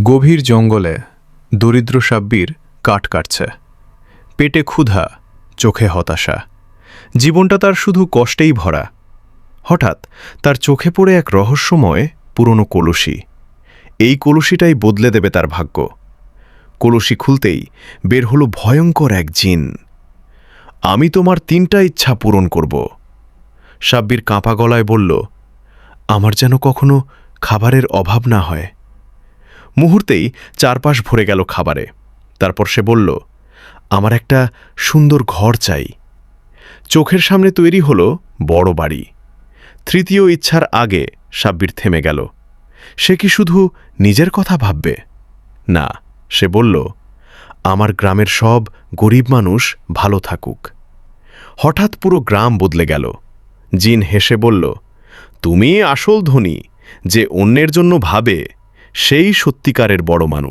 গভীর জঙ্গলে দরিদ্র সাব্বির কাঠ কাটছে। পেটে ক্ষুধা, চোখে হতাশা। জীবনটা তার শুধু কষ্টেই ভরা। হঠাৎ তার চোখে পড়ে এক রহস্যময় পুরনো কলসি। এই কলসিটাই বদলে দেবে তার ভাগ্য। কলসি খুলতেই বের হলো ভয়ঙ্কর এক জিন। আমি তোমার 3টা ইচ্ছা পূরণ করব। সাব্বির কাঁপা গলায় বলল, আমার যেন কখনো খাবারের অভাব না হয়। মুহূর্তেই চারপাশ ভরে গেল খাবারে। তারপর সে বলল, আমার একটা সুন্দর ঘর চাই। চোখের সামনে তৈরি হলো বড় বাড়ি। 3য় ইচ্ছার আগে সাব্বির থেমে গেল। সে কি শুধু নিজের কথা ভাববে? না, সে বলল, আমার গ্রামের সব গরিব মানুষ ভালো থাকুক। হঠাৎ পুরো গ্রাম বদলে গেল। জিন হেসে বলল, তুমি আসল ধনী। যে অন্যের জন্য ভাবে সেই সত্যিকারের বড় মানুষ।